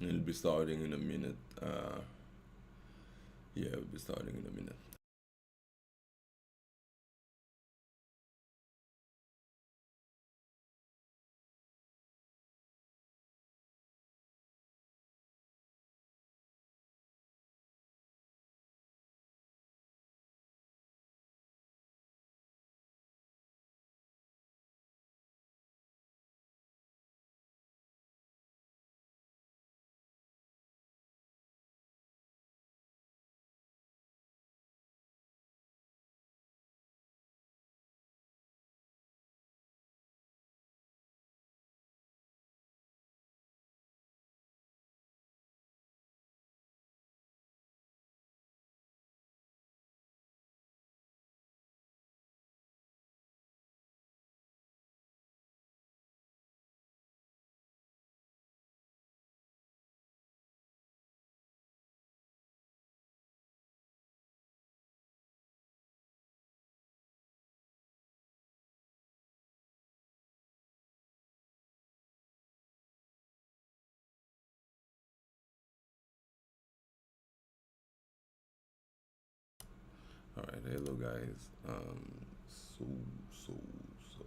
It'll be starting in a minute. Yeah, it'll be starting in a minute. All right, hello guys. So so so,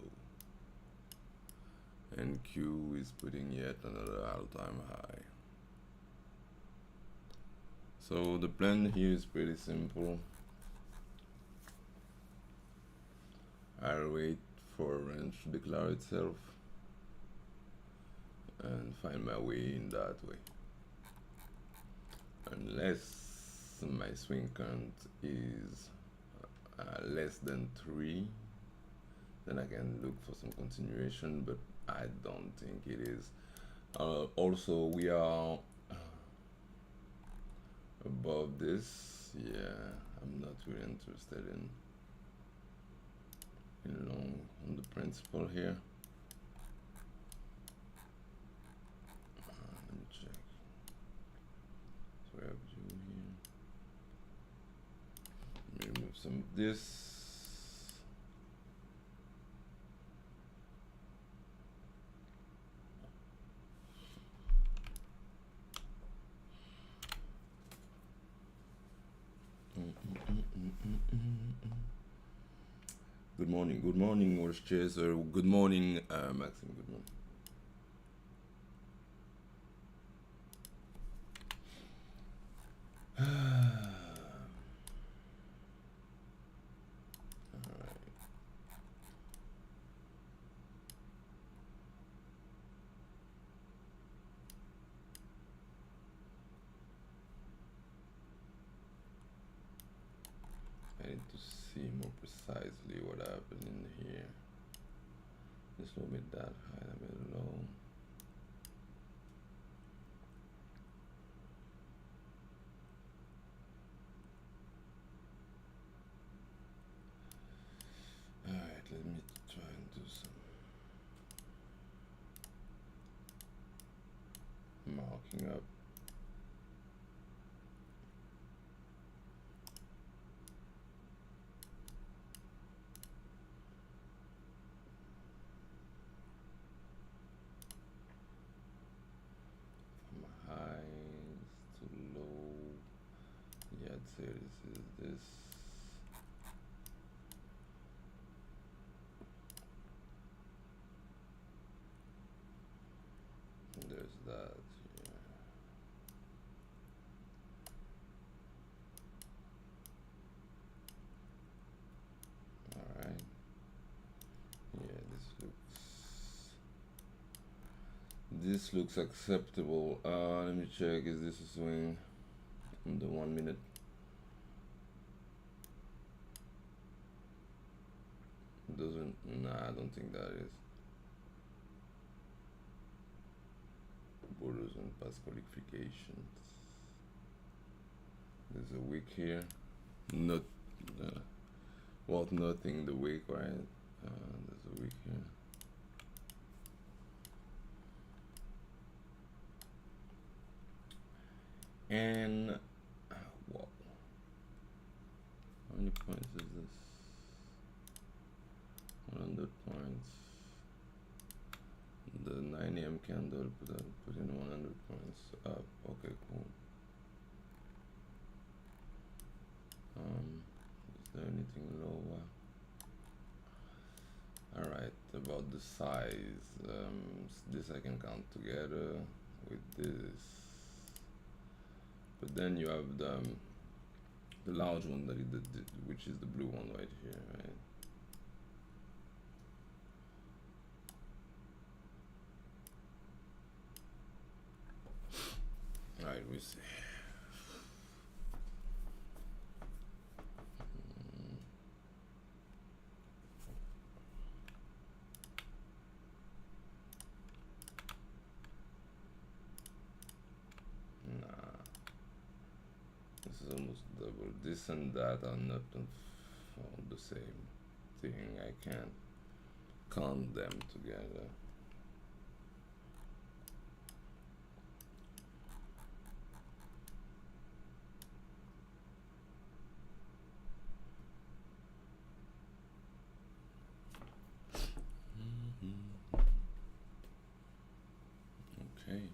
NQ is putting yet another all-time high. So the plan here is pretty simple. I'll wait for a range to declare itself and find my way in that way. Unless my swing count is less than 3, then I can look for some continuation, but I don't think it is. Also, we are above this. Yeah, I'm not really interested in long on the principle here. Let me check. So we have you here. Let me remove some of this. Good morning, Horse Chaser. Good morning, Maxim. Good morning. I need to see more precisely what happened in here. This will be that high, a bit low. Alright, let me try and do some marking up. From highs to low. Yeah, I'd say this is this. And there's that. Alright. Yeah, this looks acceptable. Let me check, is this a swing on the 1 minute? Doesn't, nah, I don't think that is. Borders on past qualifications. There's a wick here. Not, worth nothing, the wick, right? There's a wick here. And wow, how many points is this? 100 points. The 9 a.m. candle, put in 100 points up. Okay, cool. Is there anything lower? Alright, about the size. This I can count together with this. But then you have the large one that it, which is the blue one right here, right? Alright, we see. Nah, this is almost double. This and that are not the same thing. I can't count them together. Okay.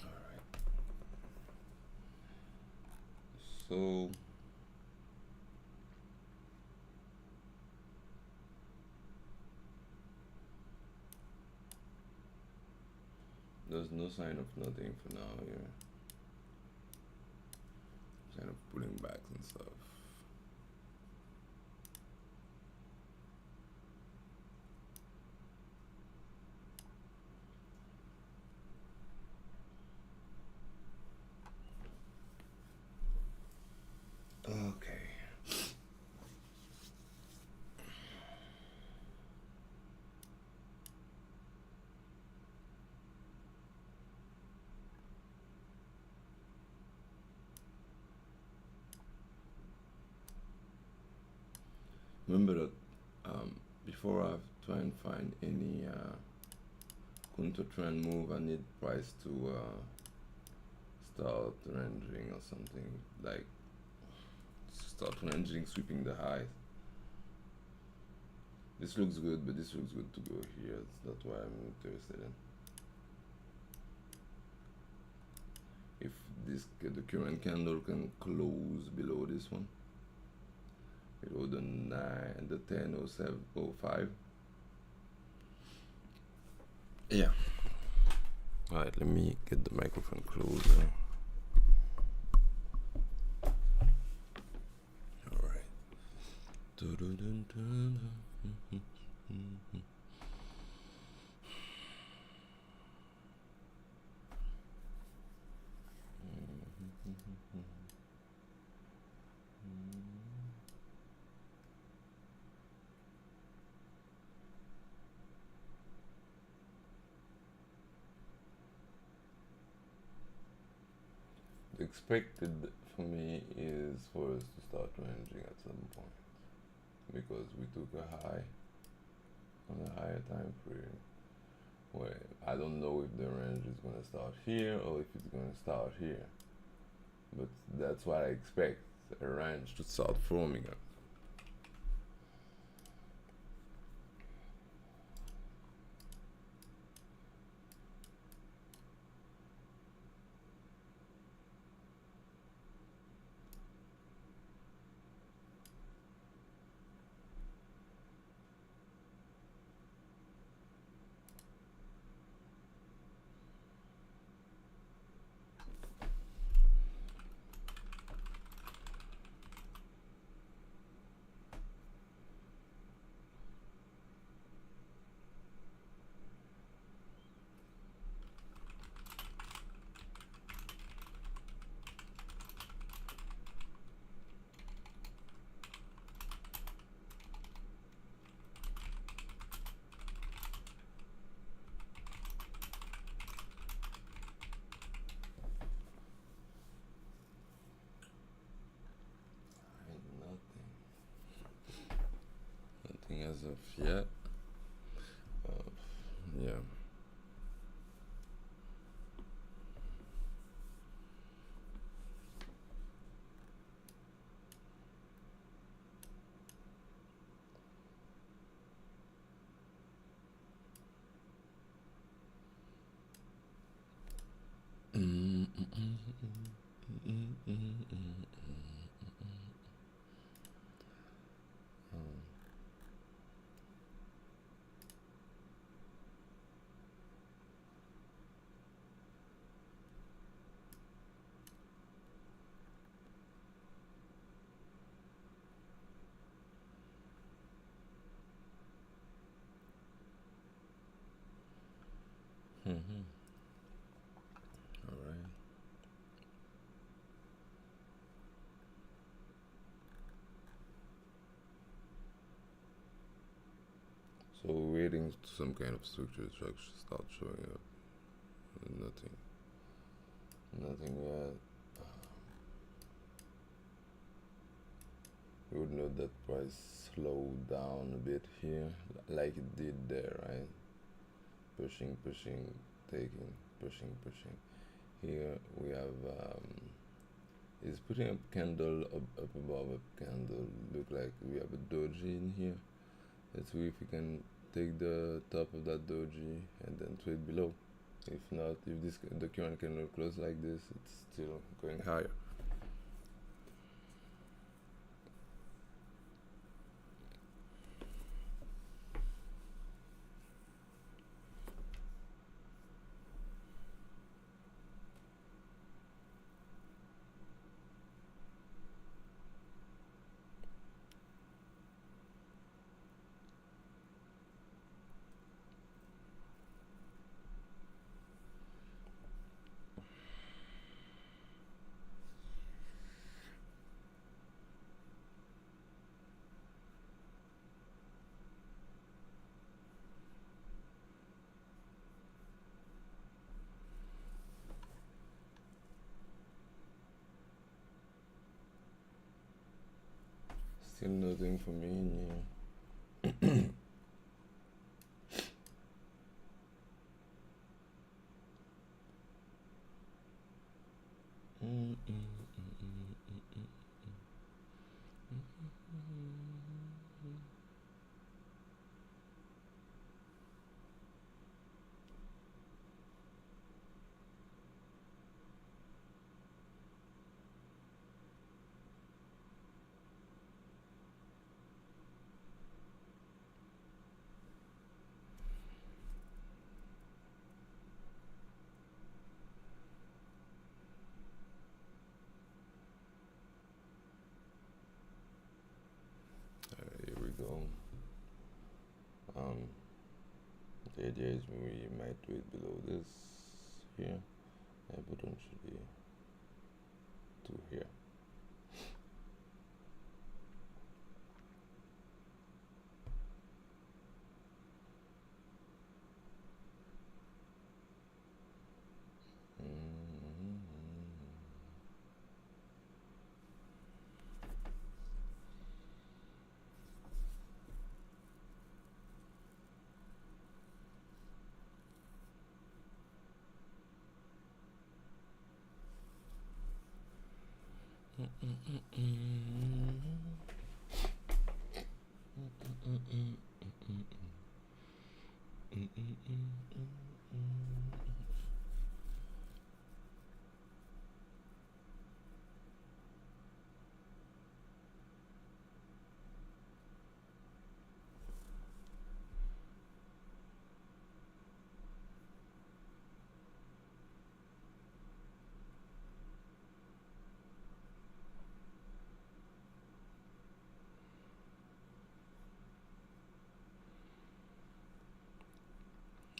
Alright. So there's no sign of nothing for now here. Sign of pulling back and stuff. Okay. Remember that before I try and find any counter trend move, I need price to start ranging or something, like start ranging, sweeping the highs. This looks good, but this looks good to go here. That's why I'm interested in. If this the current candle can close below this one, below the 10.07.05. Yeah. All right, let me get the microphone closer. All right. The expected for me is for us to start ranging at some point, because we took a high on a higher time frame where I don't know if the range is going to start here or if it's going to start here, but that's what I expect, a range to start forming up. As of yet, yeah. Mm-hmm. All right. So waiting to some kind of structure to actually start showing up. Nothing. Nothing yet. You would note that price slowed down a bit here, like it did there, right? Pushing, pushing, taking, pushing, pushing. Here we have is putting a candle up above a candle. Look like we have a doji in here. Let's see if we can take the top of that doji and then trade below. If not, if this the current candle close like this, it's still going higher. Still nothing for me in here. Here we go. Um, the idea is we might do it below this here and potentially to here.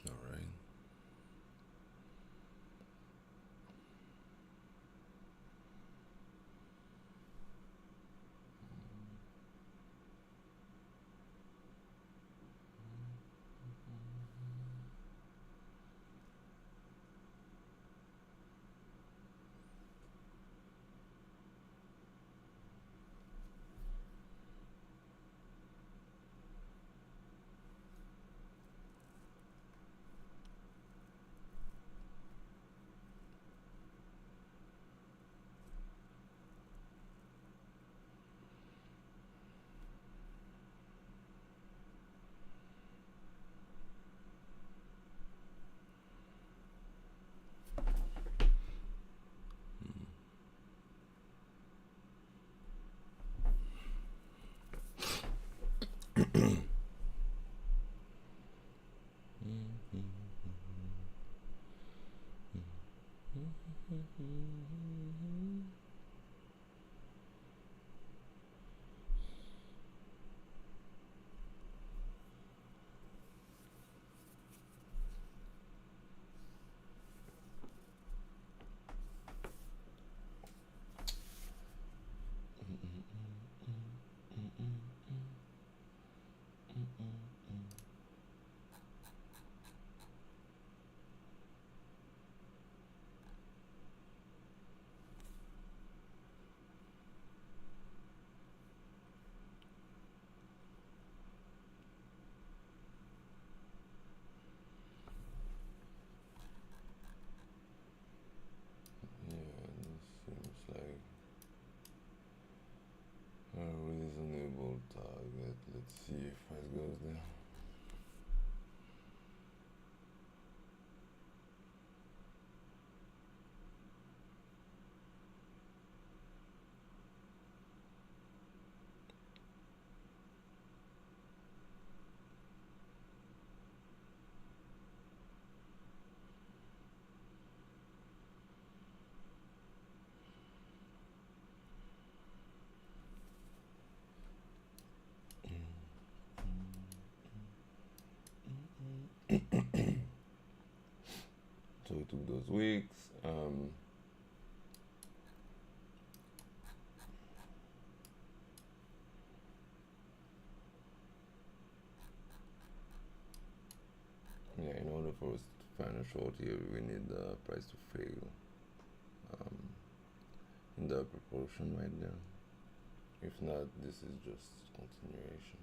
All right. See if price goes there. So we took those weeks. Yeah, in order for us to find a short here, we need the price to fail um, in the proportion right there. If not, this is just continuation.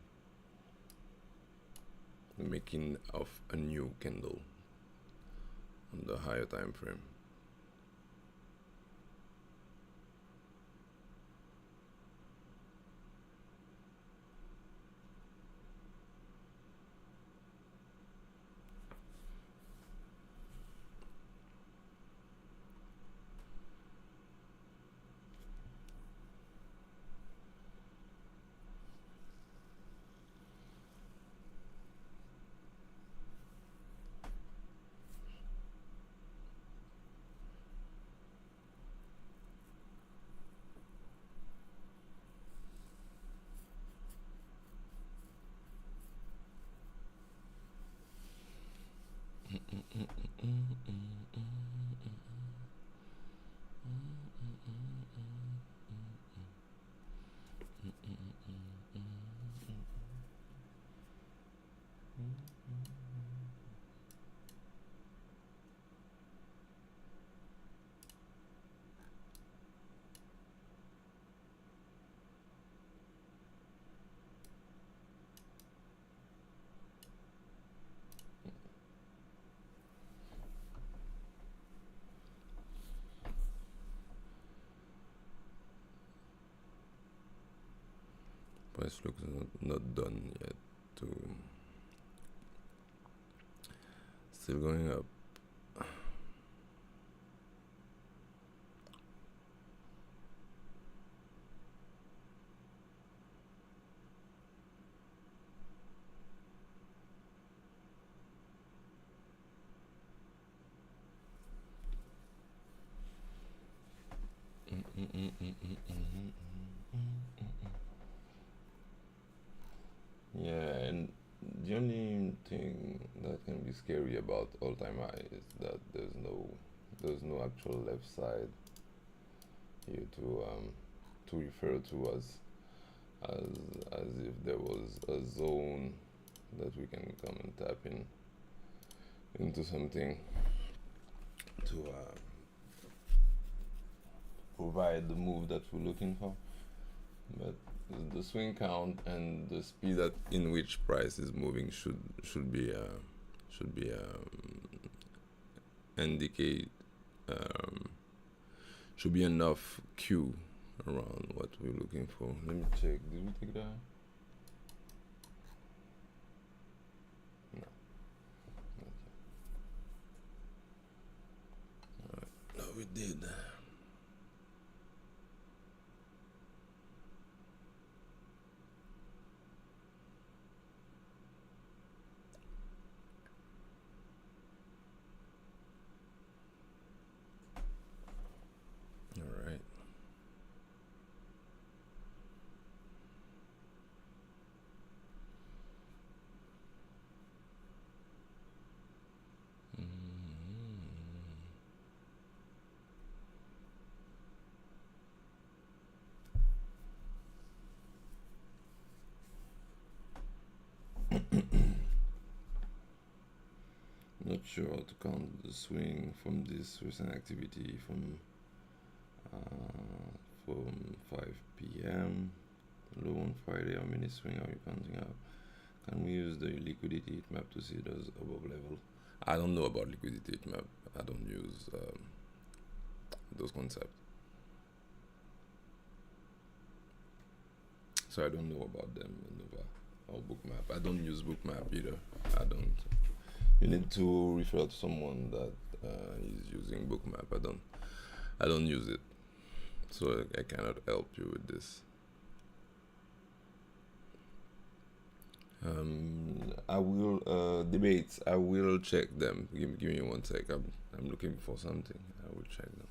The making of a new candle on the higher time frame. Price looks not done yet. Still going up. Yeah, and the only thing that can be scary about all-time high is that there's no actual left side here to refer to as as if there was a zone that we can come and tap into something to provide the move that we're looking for. But the swing count and the speed in which price is moving should be indicate should be enough cue around what we're looking for. Let me check. Did we take that? No. Okay. All right. No, we did. All right. Not sure how to count the swing from this recent activity from 5 p.m. low on Friday. How many swing are you counting up? Can we use the liquidity heat map to see those above level? I don't know about liquidity heat map. I don't use those concepts, so I don't know about them, Nova. or Bookmap. I don't use Bookmap either. I don't. You need to refer to someone that is using Bookmap. I don't use it, so I cannot help you with this. I will debates. I will check them. Give me one sec. I'm looking for something. I will check them.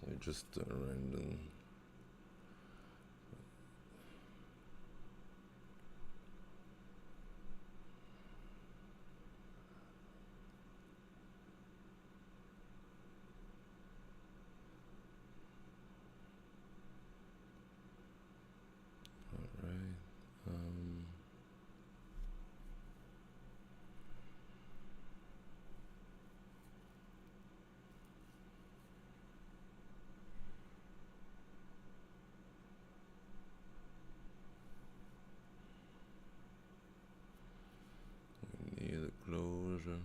So just random. Alright. We need a closure.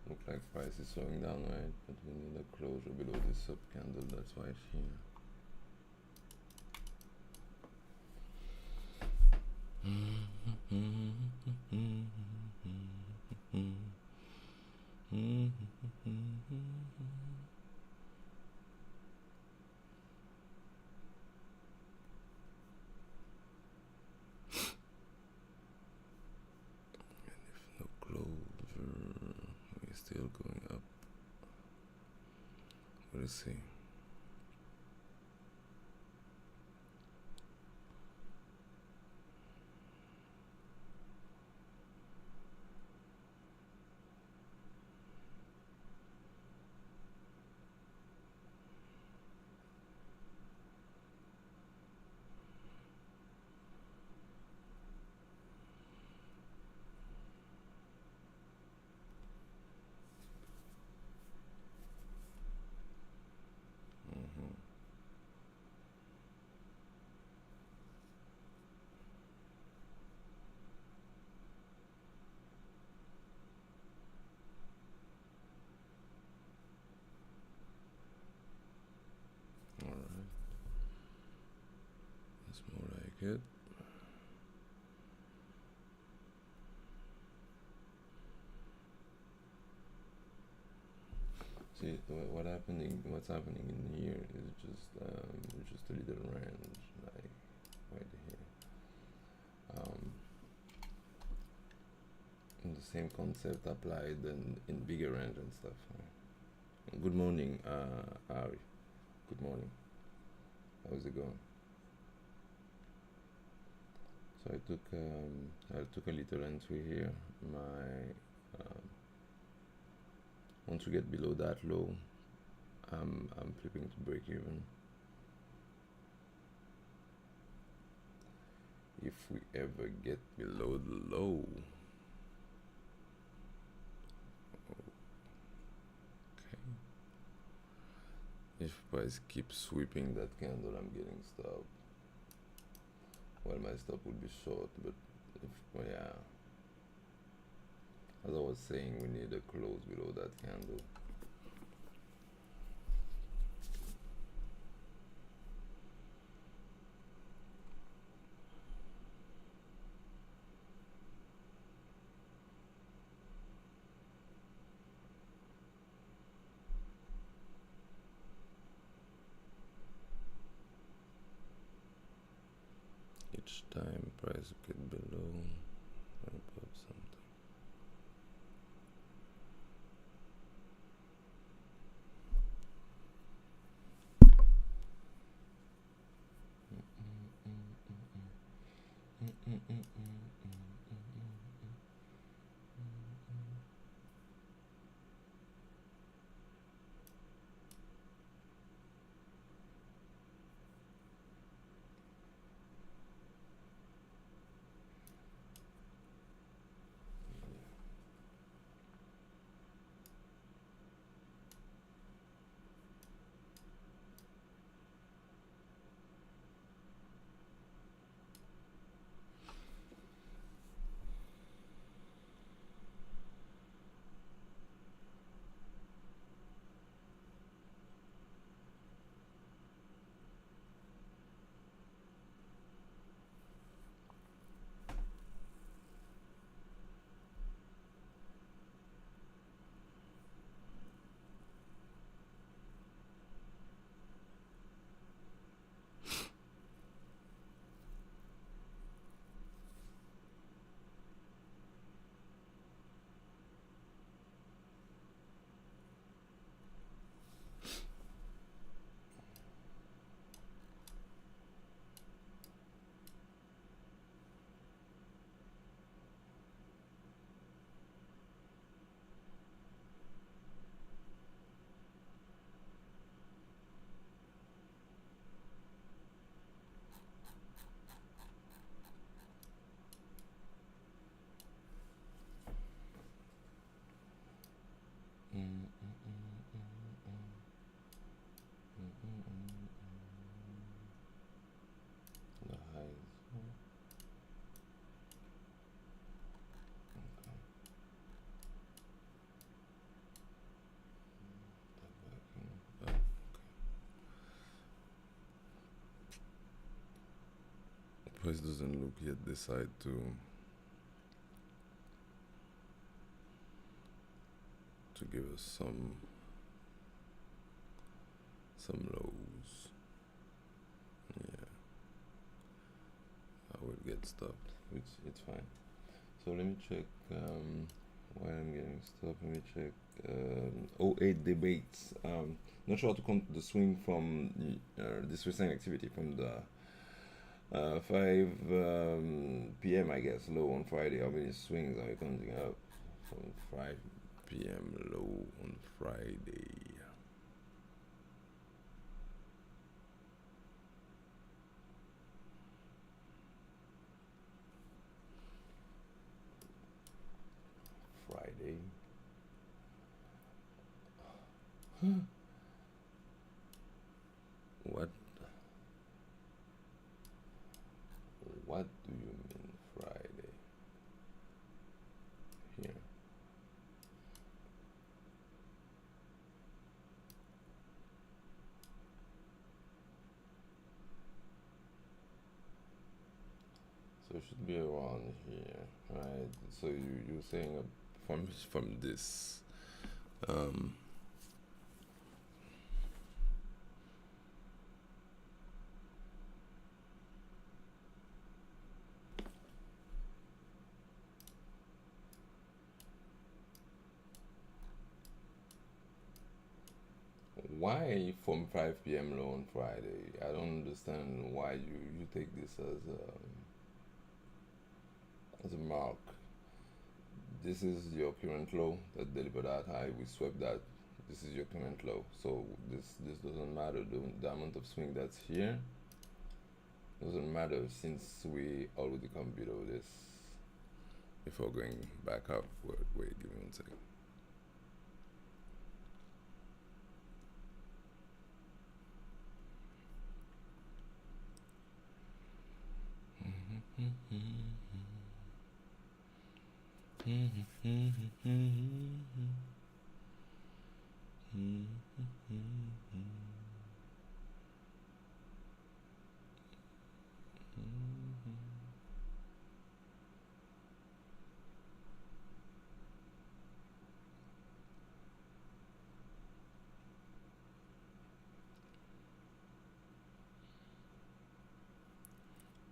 Look like price is slowing down, right? But we need a closure below this sub candle. That's why it's here. No closure. We're still going up. Let's see. Alright. That's more like it. See what's happening in here is just a little range, like right here. And the same concept applied in bigger range and stuff. Right? Good morning, Ari. Good morning. How's it going? So I took a little entry here. Once we get below that low, I'm flipping to break even. If we ever get below the low, okay. If price keeps sweeping that candle, I'm getting stopped. Well, my stop would be short, but yeah. As I was saying, we need a close below that candle. Each time price will get below, I'll put something. price doesn't look yet decide to give us some lows. Yeah, I will get stopped, which it's fine. So let me check. While I'm getting stopped, let me check. 08 debates. Not sure how to count the swing from this recent activity from the 5 p.m. I guess low on Friday. How many swings are you counting up from 5 p.m. low on Friday? Friday. What? What do you mean Friday? Here. So it should be around here, right? So you're saying from this. Why from 5 p.m. low on Friday? I don't understand why you take this as a mark. This is your current low that delivered that high. We swept that. This is your current low. So this doesn't matter. The amount of swing that's here doesn't matter since we already come below this. Before going back up, wait, give me 1 second.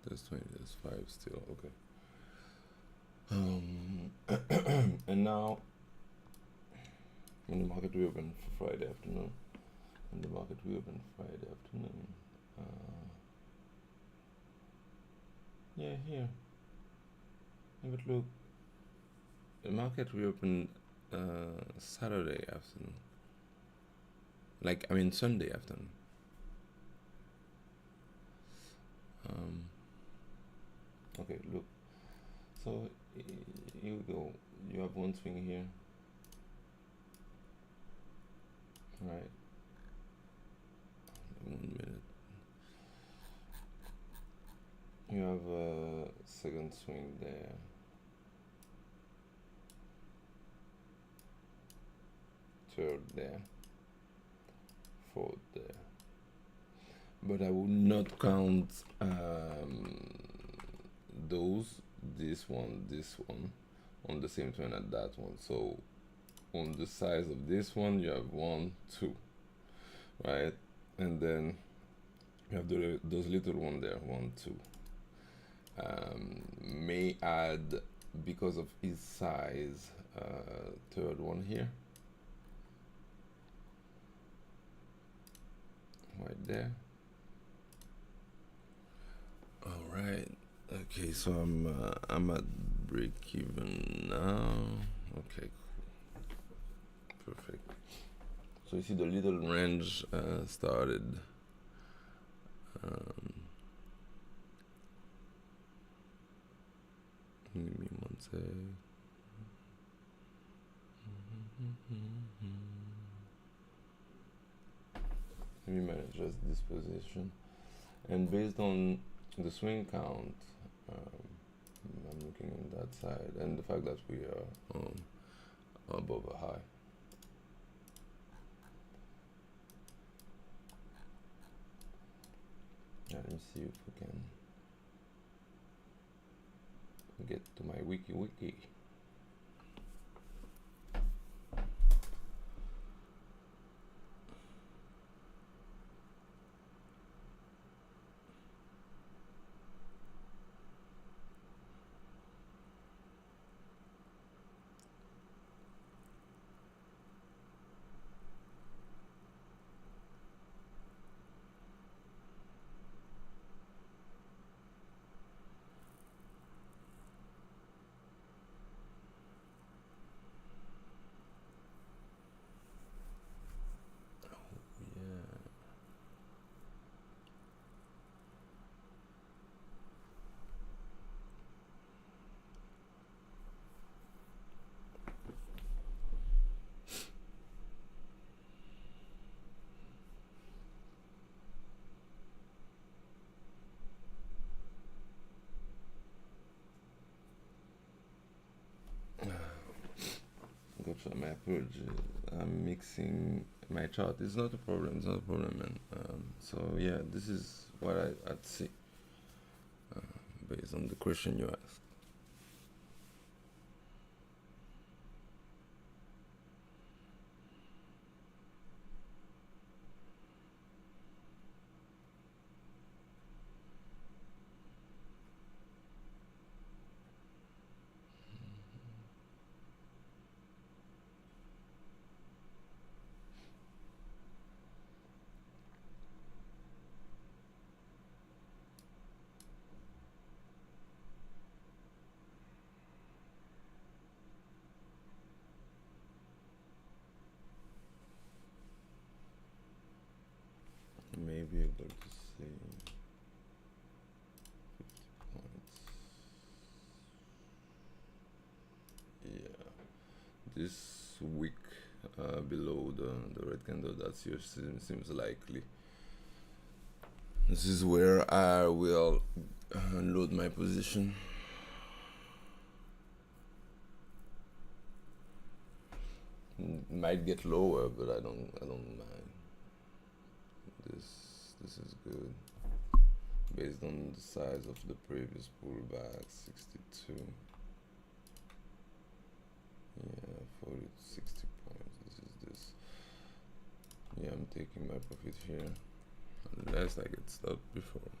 There's 20, there's 5 still, okay. And now, when the market reopened for Friday afternoon, yeah, here. Have a look. The market reopened Saturday afternoon. Sunday afternoon. Okay, look. So here we go. You have one swing here. Right. 1 minute. You have a second swing there. Third there. Fourth there. But I will not count this one on the same turn at that one. So on the size of this one you have 1, 2, right? And then you have those little one there, 1, 2. May add, because of his size, third one here, right there. All right. Okay, so I'm at break even now. Okay, cool. Perfect. So you see the little range started. Give me 1 sec. Let me manage just this position, and based on the swing count, I'm looking on that side, and the fact that we are above a high. Yeah, let me see if we can get to my wiki. Yeah. Gotcha, my apologies. I'm mixing my chart. It's not a problem. It's not a problem, man. So yeah, this is what I'd see based on the question you asked. You may be able to see 50 points. Yeah, this week below the red candle that's here seems likely. This is where I will load my position. Might get lower, but I don't mind. This is good based on the size of the previous pullback, 62. Yeah, 40 to 60 points. This. Yeah, I'm taking my profit here unless I get stopped before.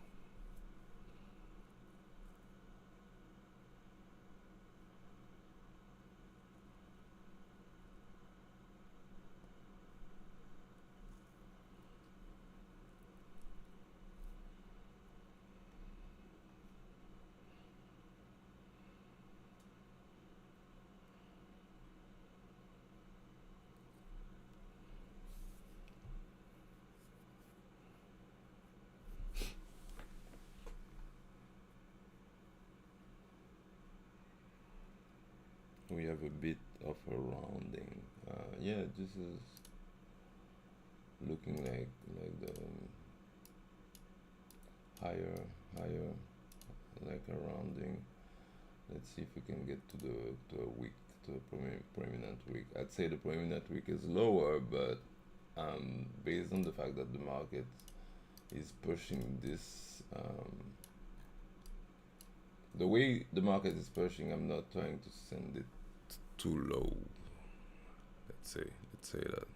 We have a bit of a rounding. Yeah, this is looking like the higher, like a rounding. Let's see if we can get to a week, to a prominent week. I'd say the prominent week is lower, but based on the fact that the market is pushing this, the way the market is pushing, I'm not trying to send it too low. Let's say that.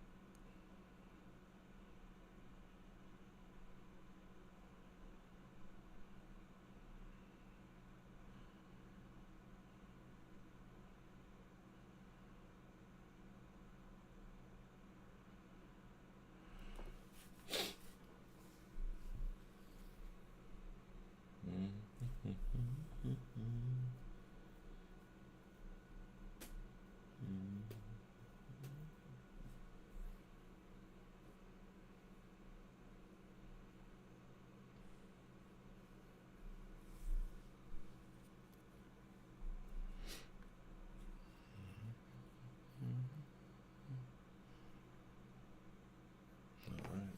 Alright.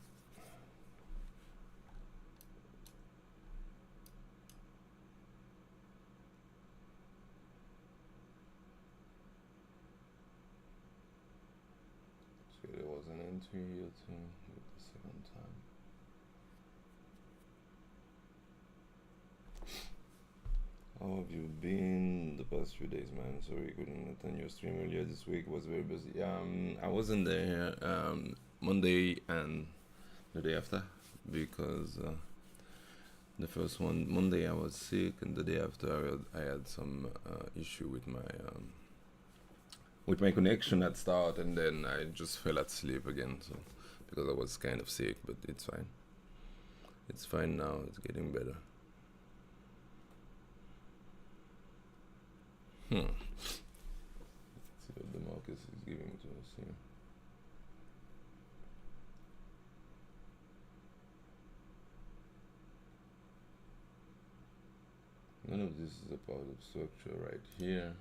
So there was an entry here too with the second time. How have you been the past few days, man? Sorry, couldn't attend your stream earlier this week. Was very busy. I wasn't there Monday and the day after because the first one Monday I was sick, and the day after I had some issue with my connection at start, and then I just fell asleep again. So because I was kind of sick, but it's fine. It's fine now. It's getting better. Let's see what the Marcus is giving to us here. None of this is a part of structure right here.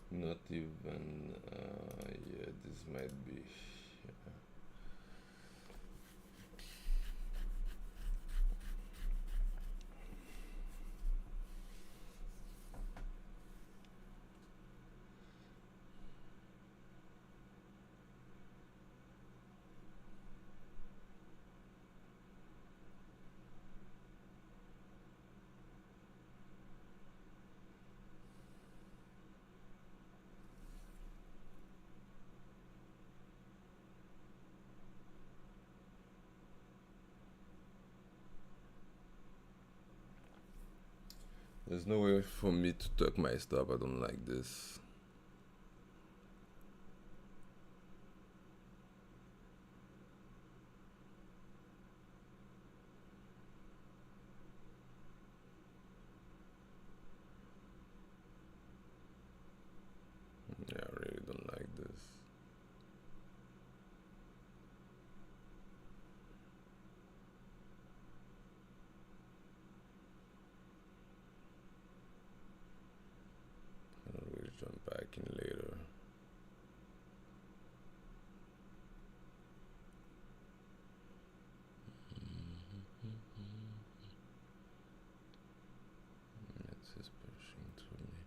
Not even, yeah, this might be. There's no way for me to tuck my stop. I don't like this. Yeah, I really don't like this. I don't really jump back in later. It's just pushing through me.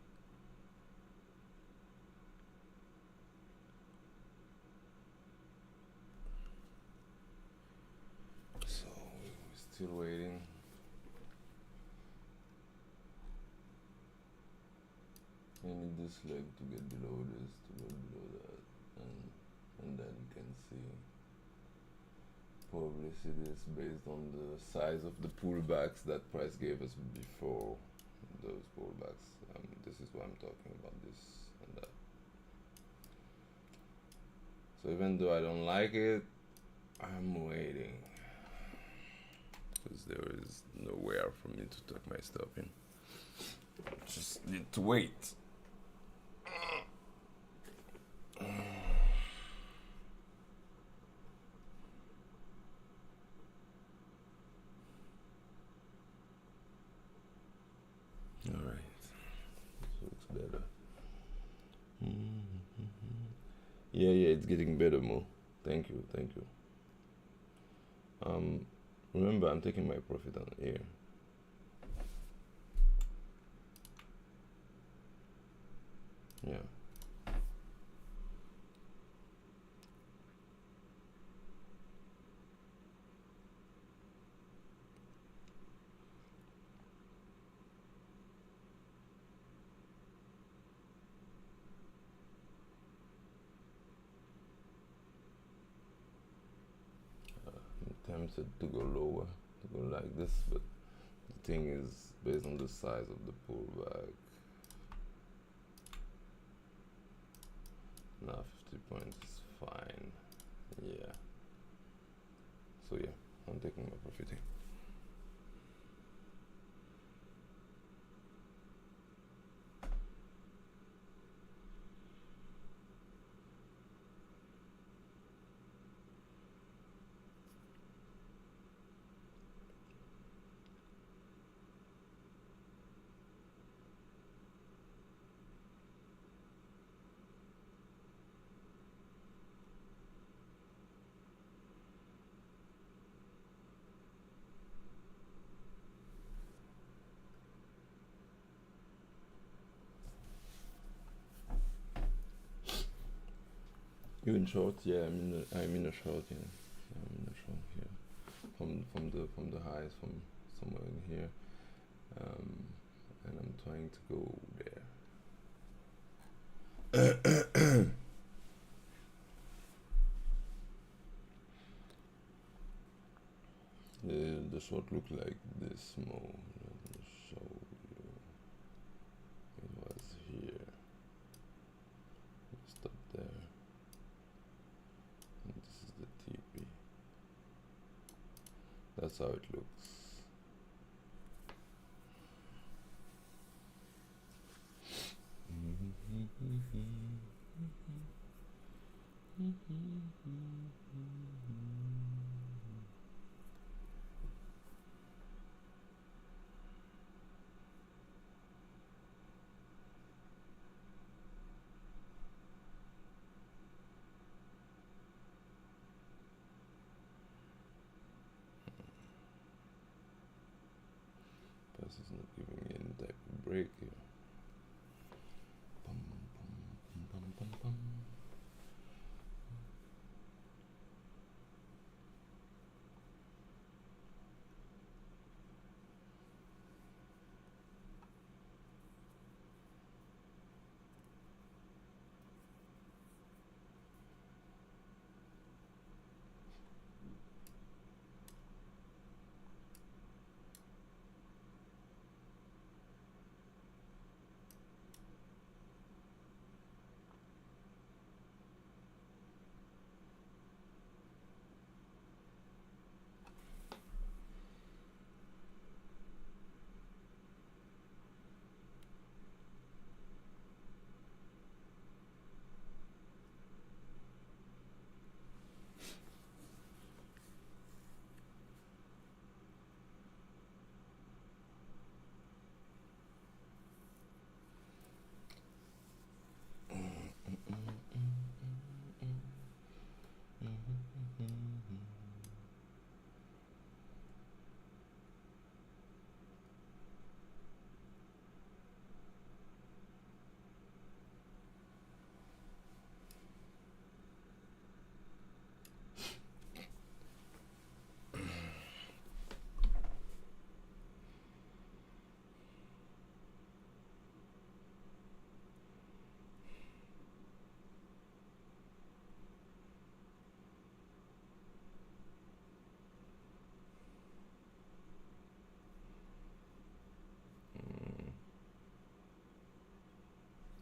So we're still waiting. I need this leg to get below this, to go below that, and then you can see, probably see this based on the size of the pullbacks that price gave us before those pullbacks. This is what I'm talking about, this and that. So even though I don't like it, I'm waiting, because there is nowhere for me to tuck my stop in. Just need to wait. Alright, this looks better. Yeah, it's getting better, Mo. Thank you. Remember, I'm taking my profit on air. Yeah. I'm tempted to go lower, to go like this, but the thing is, based on the size of the pullback, now 50 points is fine. Yeah. So yeah, I'm taking my profit here. You in short? Yeah, I'm in a short. Yeah, I'm in a short here. From the highs from somewhere in here. and I'm trying to go there. The short look like this more. Let me show you. It was here. Stop there. And this is the TP. That's how it looks. Plus it's not giving me any type of break here. Bum, bum, bum, bum, bum.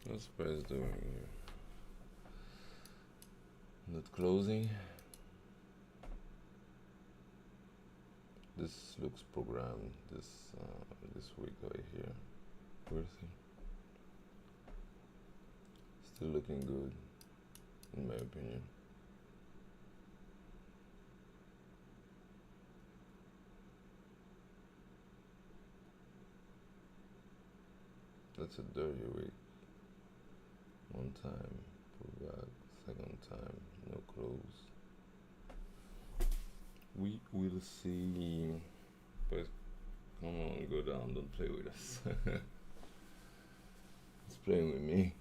What's price doing here? Not closing. This looks programmed this week right here. We'll see. Still looking good, in my opinion. That's a dirty week. One time, pull back. Second time, no close. We will see. But come on, go down. Don't play with us. It's playing with me.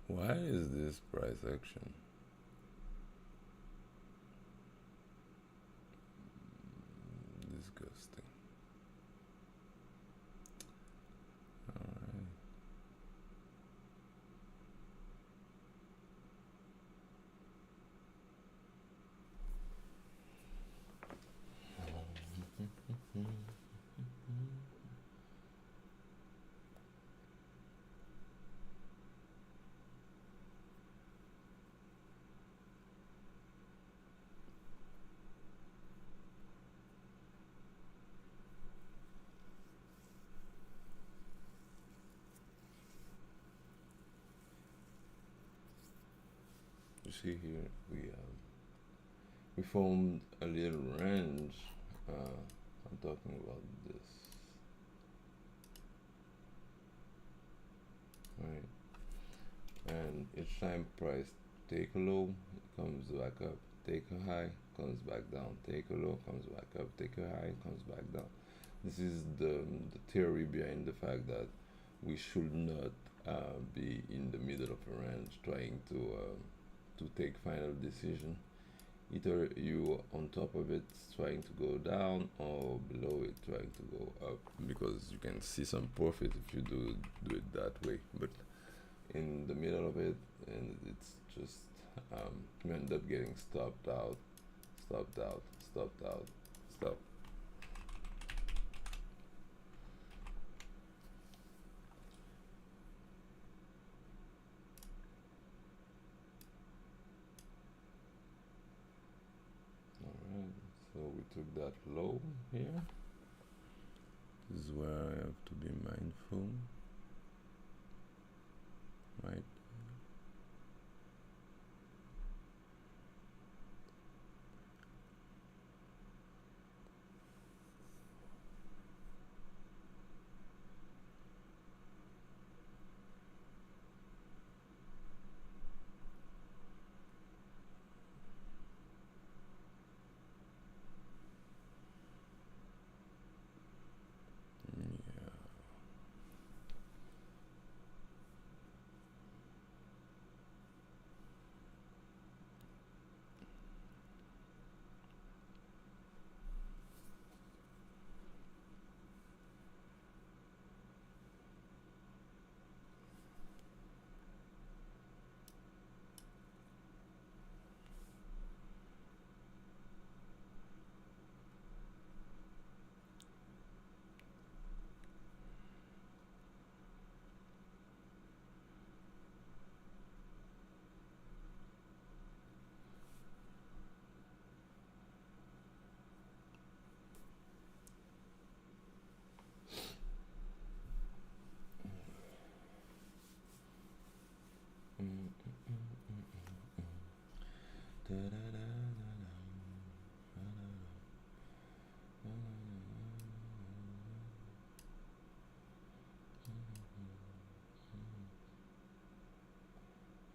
Why is this price action? Disgusting. Alright. see here, we formed a little range. I'm talking about this, right? And each time price take a low, it comes back up, take a high, comes back down, take a low, comes back up, take a high, comes back down. This is the theory behind the fact that we should not be in the middle of a range trying to take final decision. Either you on top of it trying to go down or below it trying to go up, because you can see some profit if you do it that way. But in the middle of it, and it's just you end up getting stopped out, stopped out, stopped out, stopped. Alright, so we took that low here. This is where I have to be mindful, right? Yeah.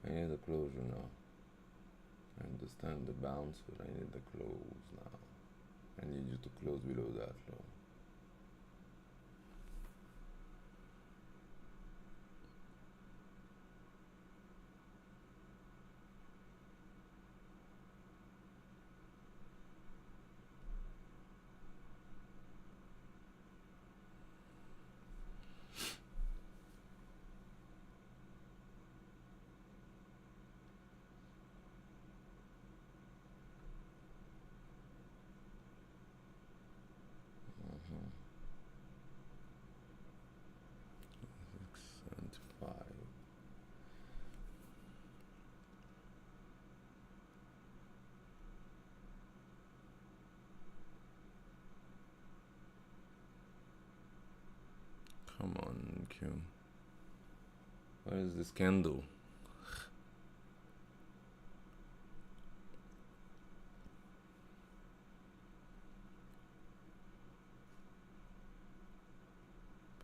I need the closure now. I understand the bounce, but I need the close now. I need you to close below that low. Mhm. 675. Come on, Q. What is this candle?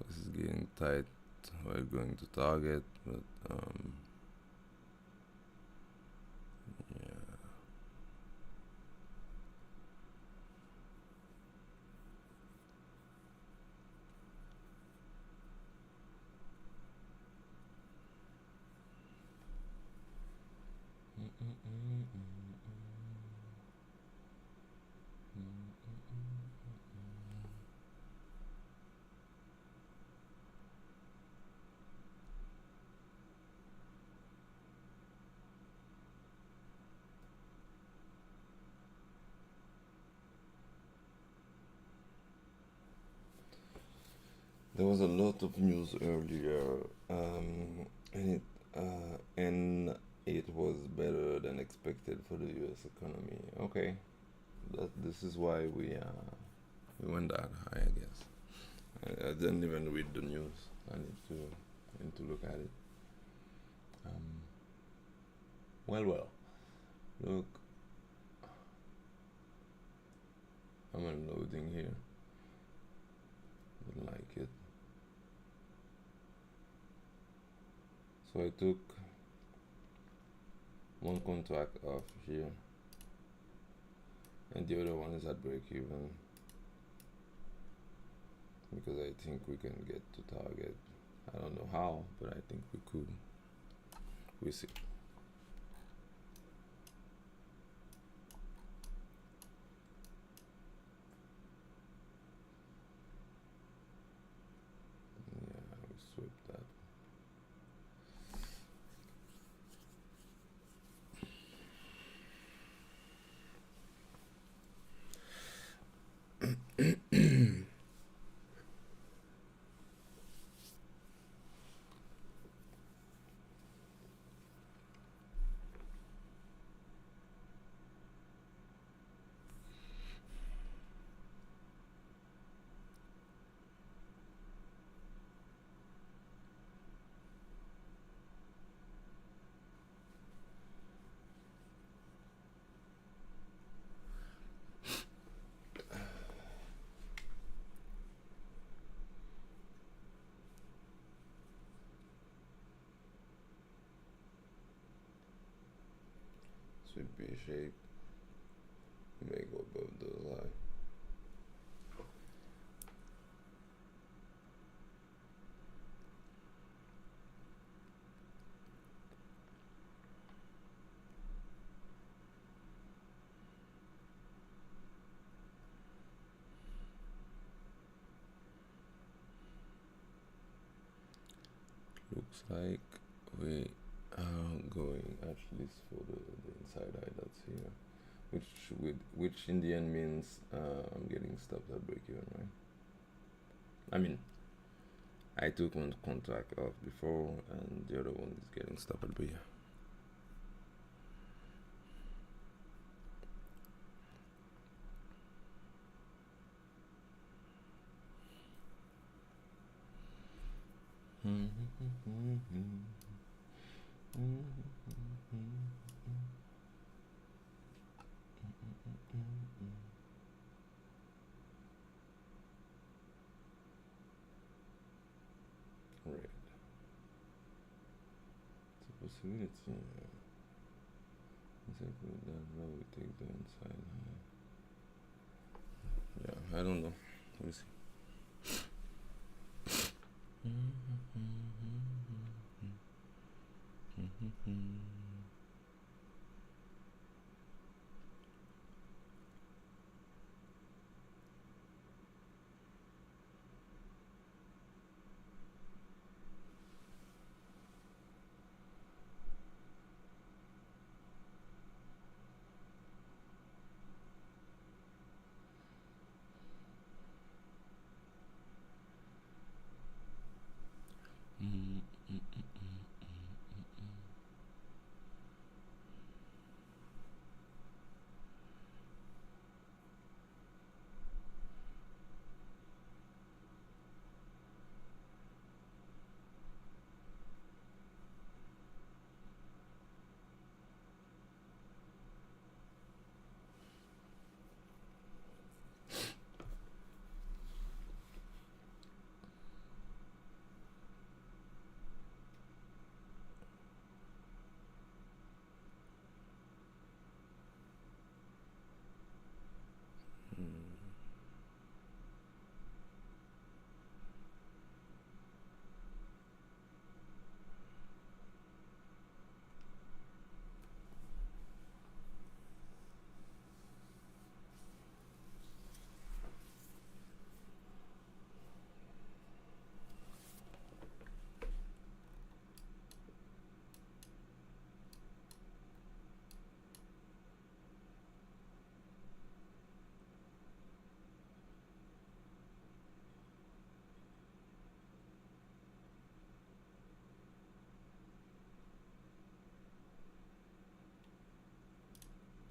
This is getting tight. We're going to target, but yeah. There was a lot of news earlier, and it was better than expected for the U.S. economy. Okay, this is why we went that high, I guess. I didn't even read the news. I need to look at it. Well, well. Look, I'm unloading here. Don't like it. So I took one contract off here, and the other one is at break even because I think we can get to target. I don't know how, but I think we could. We see. Yeah, we sweep that. Sweep B shape. We may go above those lines. Looks like we are going at least for the inside eye that's here, which in the end means I'm getting stopped at break even, right? I mean, I took one contract off before, and the other one is getting stopped at break. Right. It's a possibility. Exactly that low, we take the inside. Yeah, I don't know. We'll see.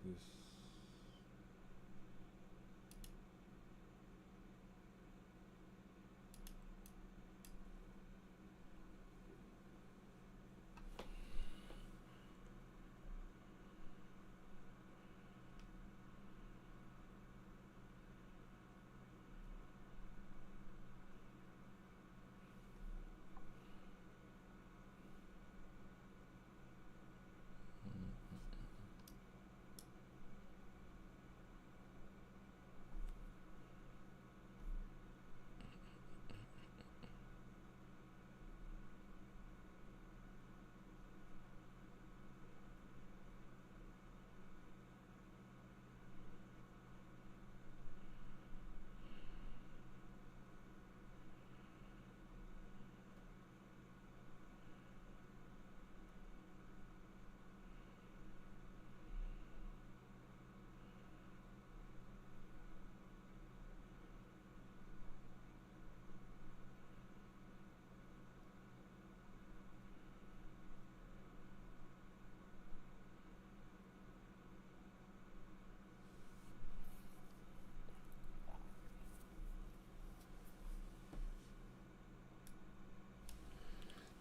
This.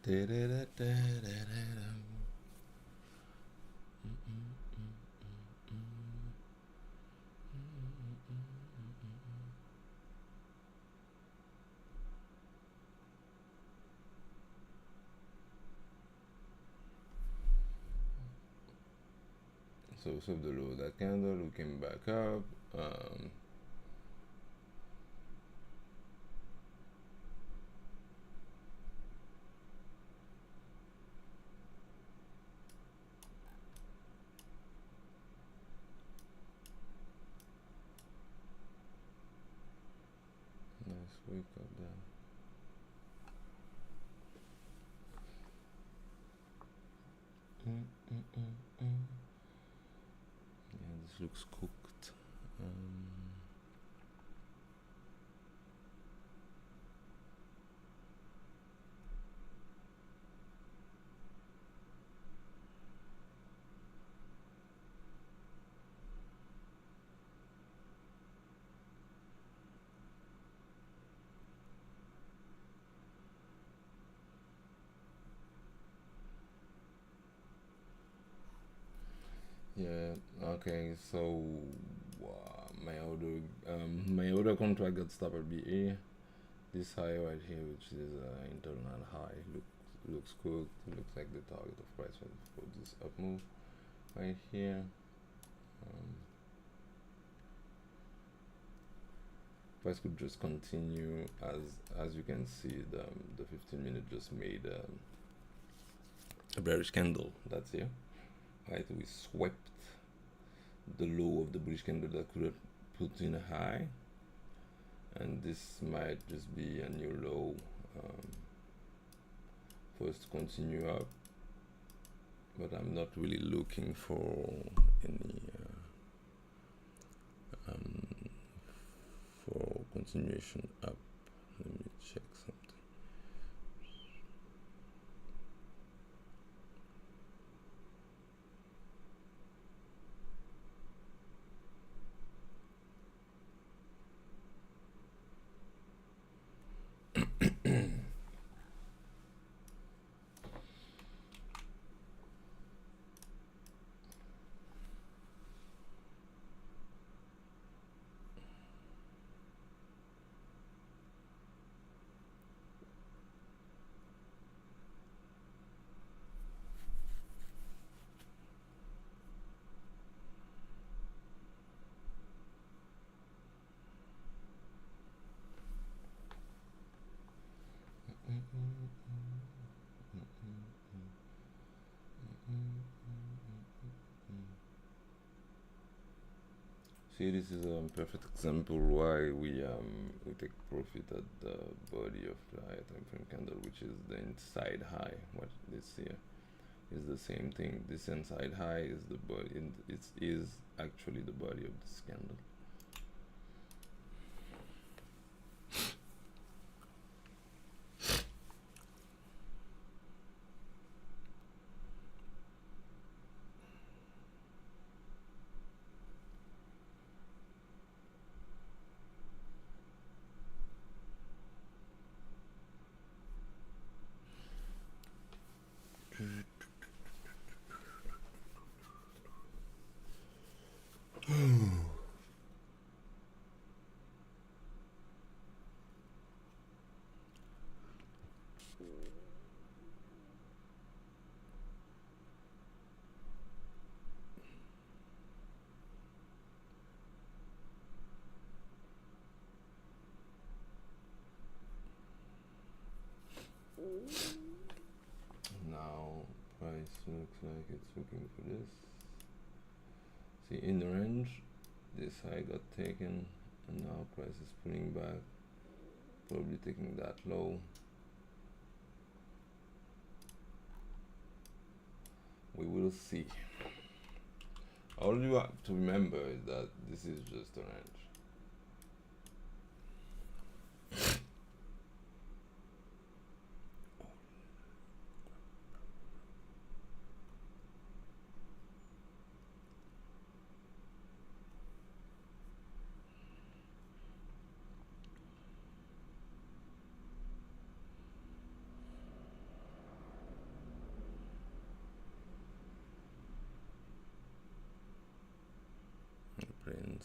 Da-da-da-da-da-da-da. So the low of that candle, we came back up. Nice wake up there. Yeah, this looks cooked. Yeah. Okay. So my other contract got stopped at BA. This high right here, which is internal high, looks good. Looks like the target of price for this up move right here. Price could just continue as you can see. The 15-minute just made a bearish candle. That's here. Right, we swept the low of the bullish candle that could have put in a high, and this might just be a new low for us to continue up, but I'm not really looking for any for continuation up. Let me check something. See, this is a perfect example why we take profit at the body of the higher time frame candle, which is the inside high. What this here is the same thing. This inside high is the body. It is actually the body of this candle. Now price looks like it's looking for this. See, in the range, this high got taken, and now price is pulling back, probably taking that low. We will see. All you have to remember is that this is just a range.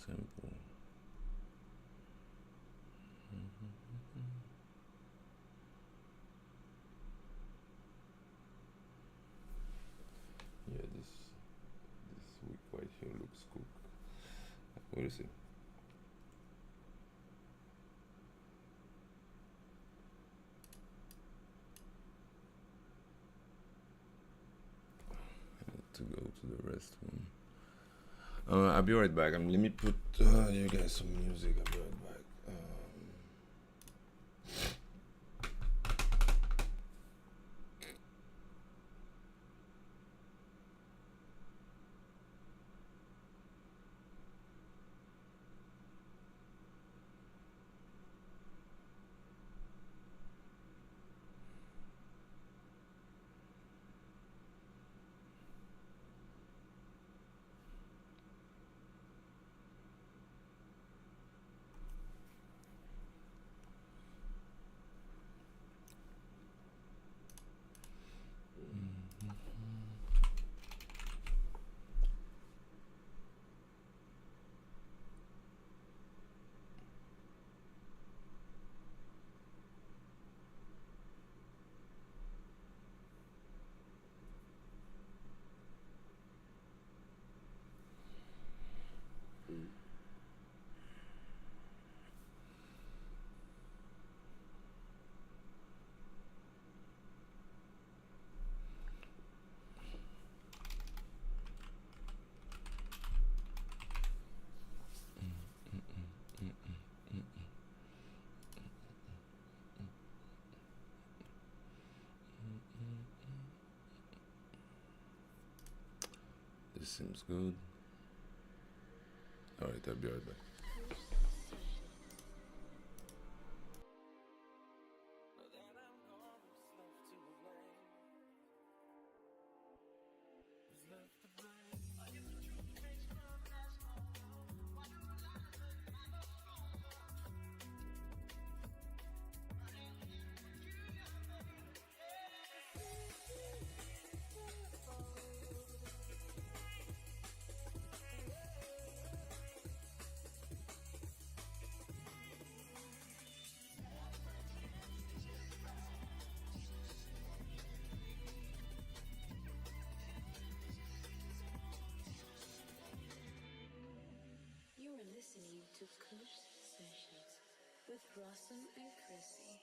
simple. Yeah, this week right here looks cool. What do you see? To go to the restroom. I'll be right back. Let me put you guys some music. I'll be right back. This seems good. All right, I'll be right back. You are listening to Kush Sessions with Blossom and Chrissy.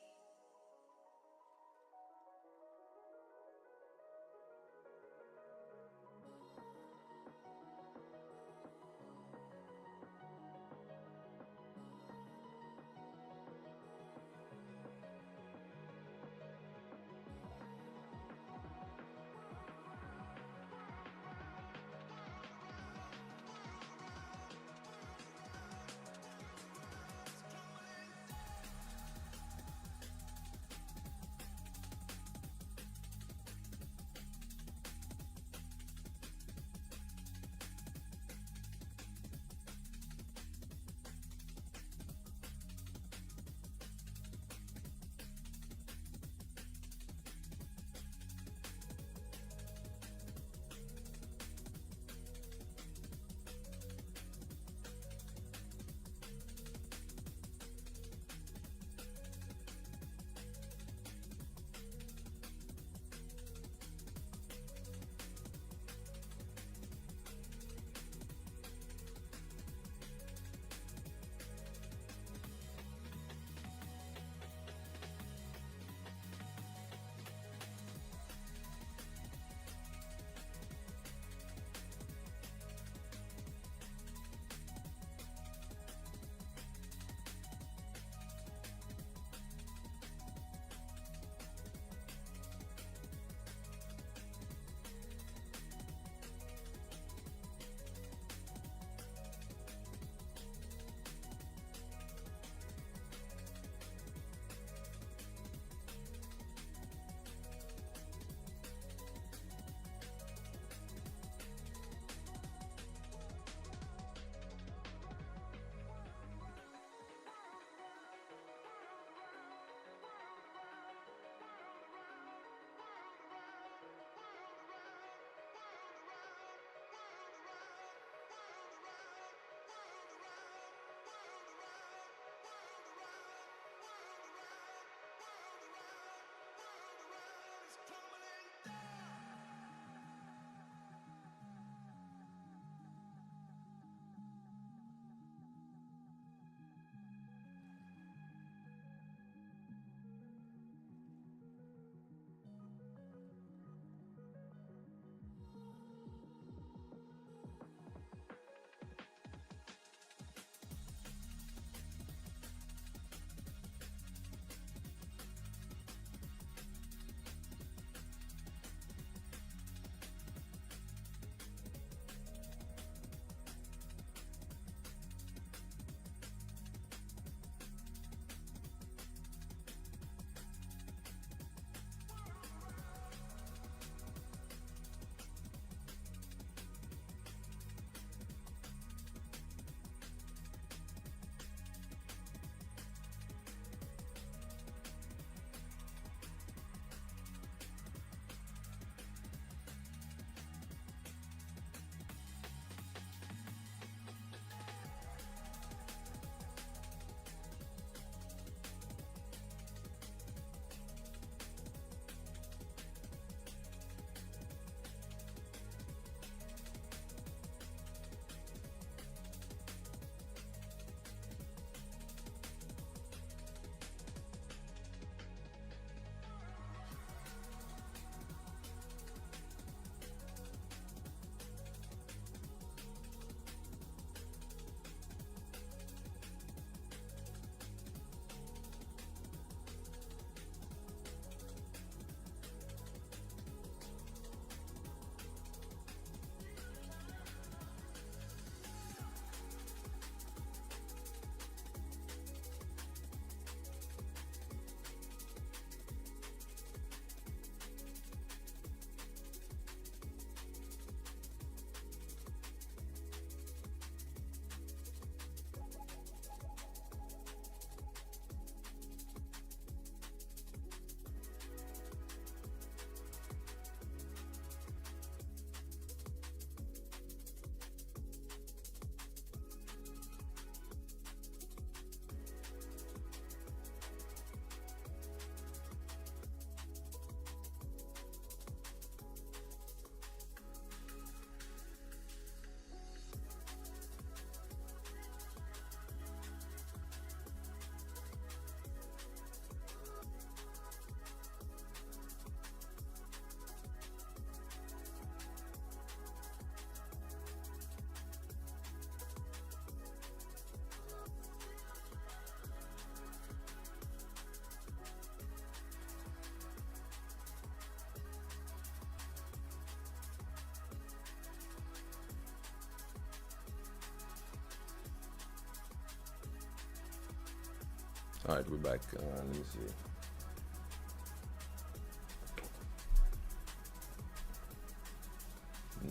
All right, we're back. Let me see.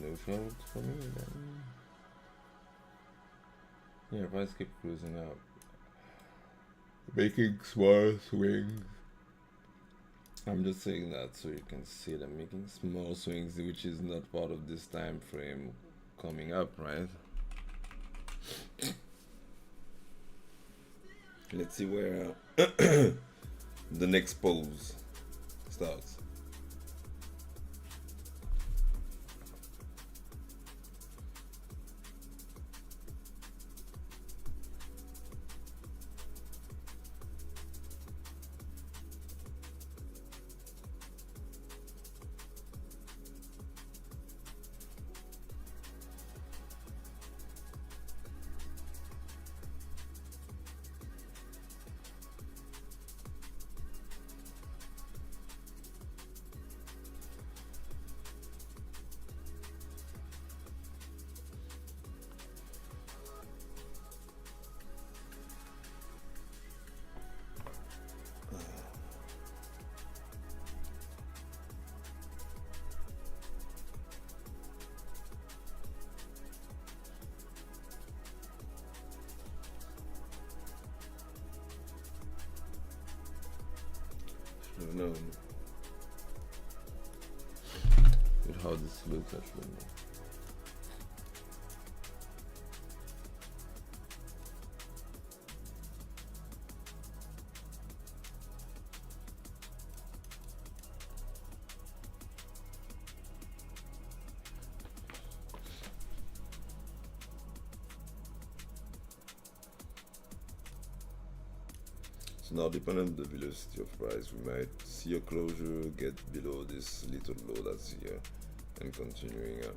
No shout for me then. Yeah, if I keep closing up, making small swings. I'm just saying that so you can see them making small swings, which is not part of this time frame coming up, right? Let's see where the next pose starts. I don't know. With how this looks actually. So now depending on the velocity of rise, we might see a closure get below this little low that's here and continuing up.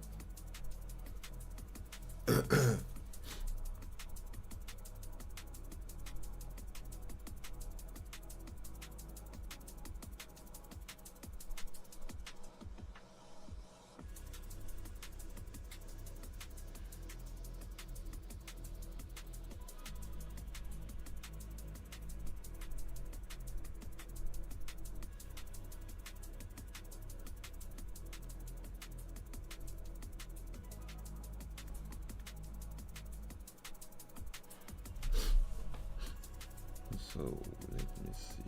So let me see.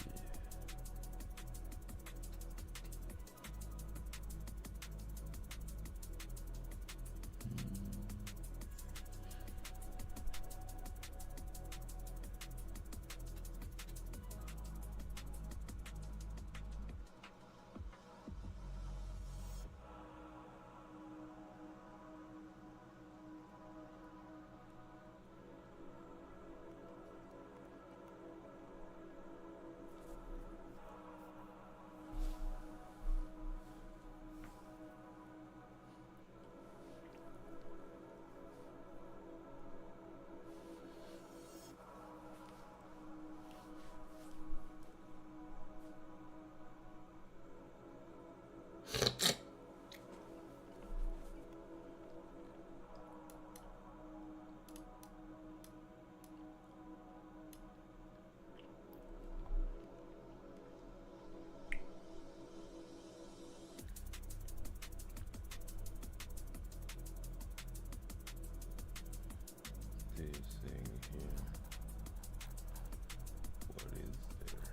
This thing here. What is there?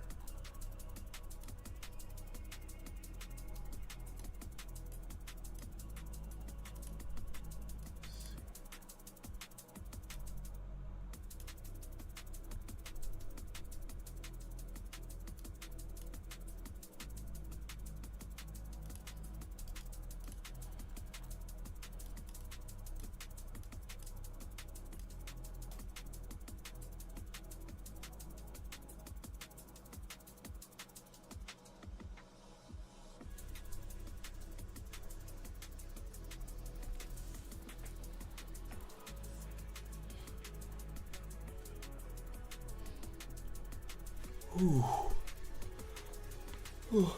Ooh. Ooh.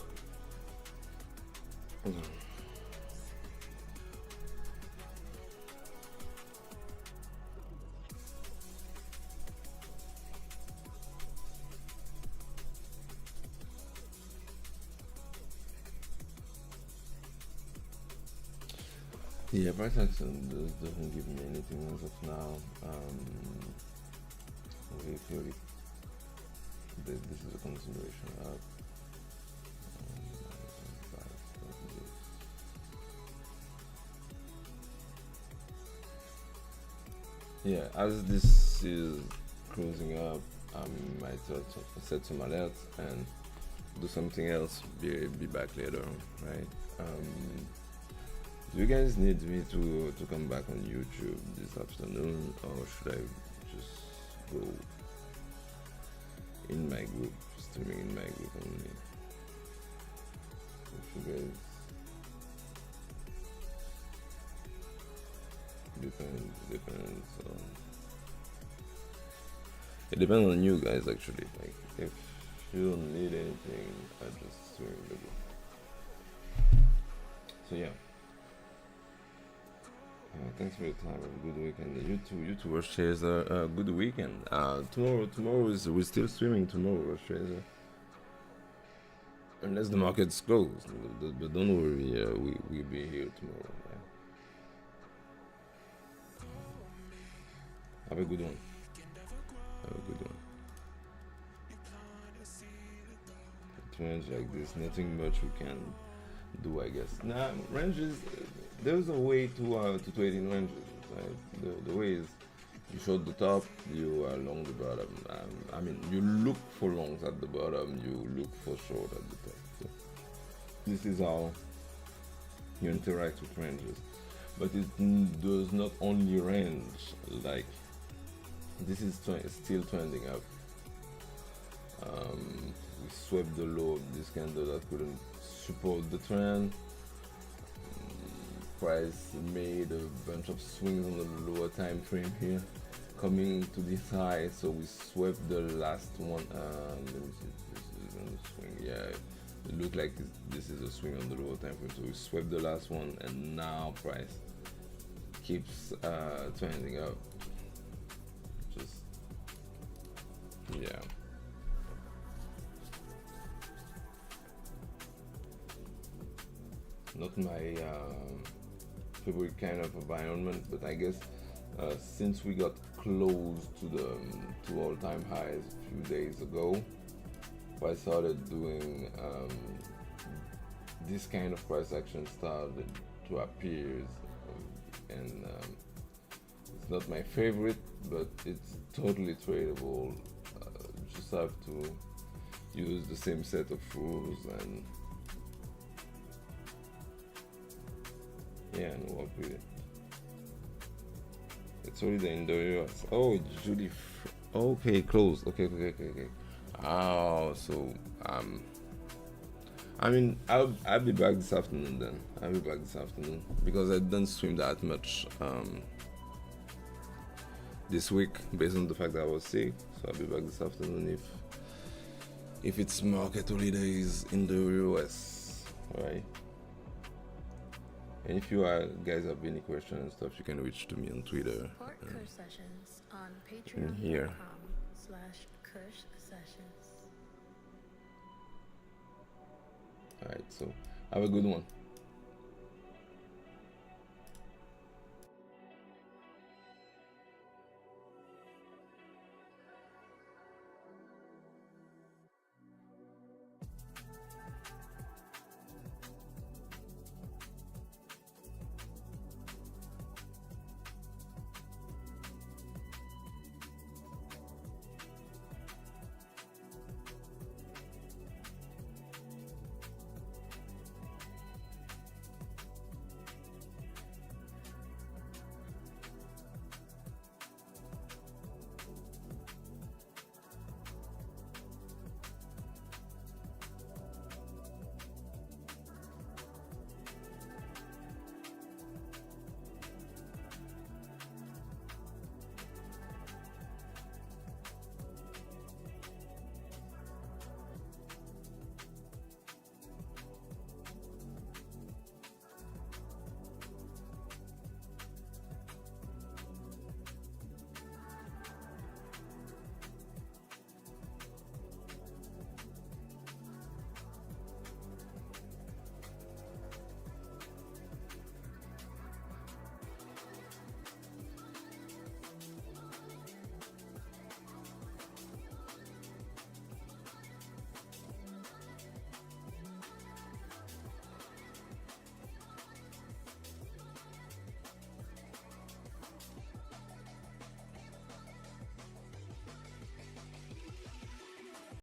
Yeah, price action doesn't give me anything as of now. We feel it. This is a continuation of. Yeah, as this is closing up, I might set some alerts and do something else. Be back later, right? Do you guys need me to come back on YouTube this afternoon, or should I just go in my group, streaming in my group only? If you guys depends on it depends on you guys actually. Like if you don't need anything, I just stream the group. So yeah. Thanks for your time. Have a good weekend. You too, Rush Chaser. Good weekend. Tomorrow is we're still streaming tomorrow, Rush Chaser. Unless the market's closed, but don't worry. We'll be here tomorrow. Yeah. Have a good one. Have a good one. Range like this, nothing much we can do, I guess. Nah, ranges. There's a way to trade in ranges, right? The way is you short the top, you are long the bottom. I mean, you look for longs at the bottom, you look for short at the top. So this is how you interact with ranges, but it does not only range. Like this is still trending up. We swept the low of this candle that couldn't support the trend. Price made a bunch of swings on the lower time frame here, coming to this high. So we swept the last one. Let me see if this is a swing. Yeah, it looked like this is a swing on the lower time frame. So we swept the last one, and now price keeps trending up. Just yeah. Not my favorite kind of environment, but I guess since we got close to the to all-time highs a few days ago, I started doing this kind of price action started to appear, and it's not my favorite, but it's totally tradable. Just have to use the same set of rules and yeah, and work with it. It's already in the US. Oh, Judy. Okay, closed. Okay. Oh, so I mean, I'll be back this afternoon then. I'll be back this afternoon because I didn't swim that much this week based on the fact that I was sick. So I'll be back this afternoon if it's market holidays in the US, right? And if you guys have any questions and stuff, you can reach to me on Twitter. Support Kush Sessions on patreon.com/Kush Sessions. Alright, so have a good one.